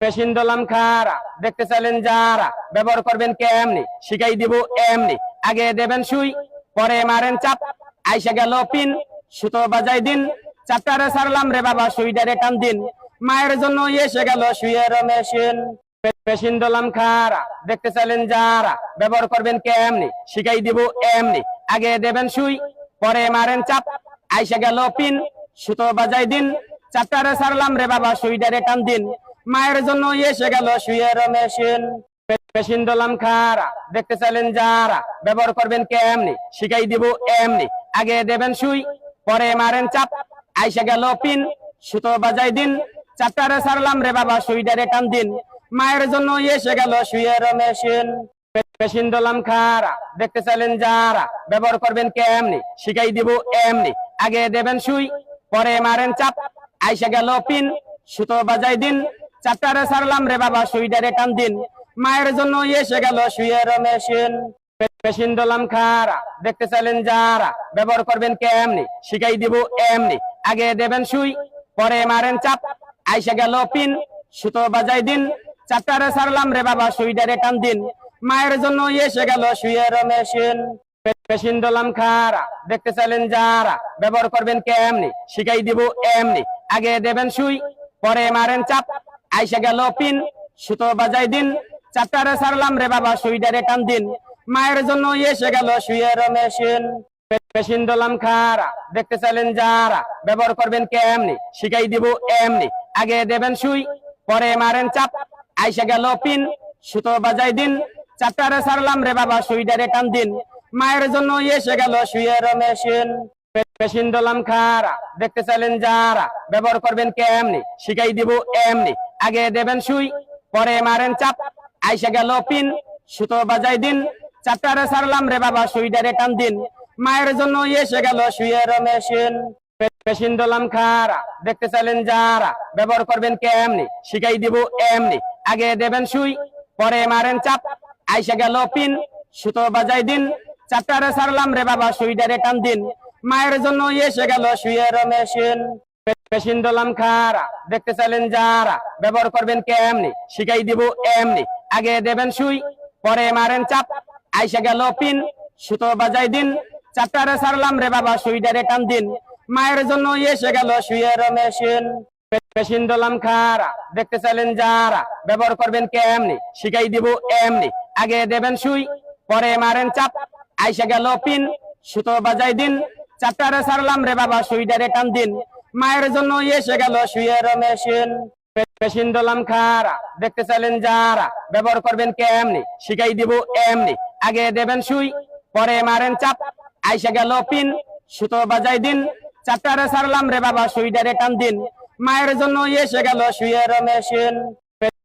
machine দলাম খারা দেখতে চাইলেন যারা ব্যবহার করবেন কেমনি শিখাই দিব এমনি আগে দেবেন সুই পরে মারেন চাপ আইসা গেল পিন সুতো বাজাই দিন চাপটারে সারলাম রে বাবা সুইটারে টান দিন মায়ের জন্য এসে গেল সুইয়ের মেশিন মেশিন দলাম খারা দেখতে চাইলেন যারা ব্যবহার করবেন কেমনি শিখাই দিব এমনি আগে দেবেন সুই পরে মারেন চাপ আইসা গেল পিন সুতো বাজাই দিন চাপটারে সারলাম রে বাবা সুইটারে টান দিন মায়ের জন্য এসে গেল সুইয়ের মেশিন মেশিন দলাম খারা দেখতে চাইলেন যারা ব্যবহার করবেন কেমনি শিখাই দিব এমনি আগে দেবেন সুই পরে মারেন চাপ আইসা গেল পিন সুতো বাজাই দিন চাপটারে সারলাম রে বাবা সুইটারে টান দিন মায়ের জন্য এসে গেল সুইয়ের মেশিন মেশিন দলাম খারা দেখতে চাইলেন যারা ব্যবহার করবেন কেমনি শিখাই দিব এমনি আগে দেবেন সুই পরে মারেন চাপ আইসা গেল পিন সুতো বাজাই দিন চাপটারে সারলাম রে বাবা সুইটারে টান দিন মায়ের জন্য এসে গেল সুইয়ের মেশিন মেশিন দলাম খারা দেখতে চাইলেন যারা ব্যবহার করবেন কেমনি শিখাই দিব এমনি আগে দেবেন সুই পরে মারেন চাপ আইসা গেল পিন সুতো বাজাই দিন চাপটারে সারলাম রে বাবা সুইটারে টান দিন মায়ের জন্য এসে গেল সুইয়ের মেশিন মেশিন দলাম খারা দেখতে চাইলেন যারা ব্যবহার করবেন কেমনি শিখাই দিব এমনি আগে দেবেন সুই পরে মারেন চাপ আইসা গেল পিন সুতো বাজাই দিন চাপটারে সারলাম রে বাবা সুইটারে টান দিন মায়ের জন্য এসে গেল সুইয়ের মেশিন মেশিন দলাম খারা দেখতে চাইলেন যারা ব্যবহার করবেন কেমনি শিখাই দিব এমনি আগে দেবেন সুই পরে মারেন চাপ আইসা গেল পিন সুতো বাজাই দিন চাপটারে সারলাম রে বাবা সুইটারে টান দিন মায়ের জন্য এসে গেল সুইয়ের মেশিন মেশিন দলাম খারা দেখতে চাইলেন যারা ব্যবহার করবেন কেমনি শিখাই দিব এমনি আগে দেবেন সুই পরে মারেন চাপ আইসা গেল পিন সুতো বাজাই দিন চাপটারে সারলাম রে বাবা সুইটারে টান দিন মায়ের জন্য এসে গেল সুইয়ের মেশিন মেশিন দলাম খারা দেখতে চাইলেন যারা ব্যবহার করবেন কেমনি শিখাই দিব এমনি আগে দেবেন সুই পরে মারেন চাপ আইসা গেল পিন সুতো বাজাই দিন চাপটারে সারলাম রে বাবা সুইটারে টান দিন মায়ের জন্য এসে গেল সুইয়ের মেশিন মেশিন দলাম খারা দেখতে চাইলেন যারা ব্যবহার করবেন কেমনি শিখাই দিব এমনি আগে দেবেন সুই পরে মারেন চাপ আইসা গেল পিন সুতো বাজাই দিন চাপটারে সারলাম রে বাবা সুইটারে টান দিন মায়ের জন্য এসে গেল সুইয়ের মেশিন মেশিন দলাম খারা দেখতে চাইলেন যারা ব্যবহার করবেন কেমনি শিখাই দিব এমনি আগে দেবেন সুই পরে মারেন চাপ আইসা গেল পিন সুতো বাজাই দিন চাপটারে সারলাম রে বাবা সুইটারে টান দিন মায়ের জন্য এসে গেল সুইয়ের মেশিন মেশিন দলাম খারা দেখতে চাইলেন যারা ব্যবহার করবেন কেমনি শিখাই দিব এমনি আগে দেবেন সুই পরে মারেন চাপ আইসা গেল পিন সুতো বাজাই দিন চাপটারে সারলাম রে বাবা সুইটারে টান দিন মায়ের জন্য এসে গেল সুইয়ের মেশিন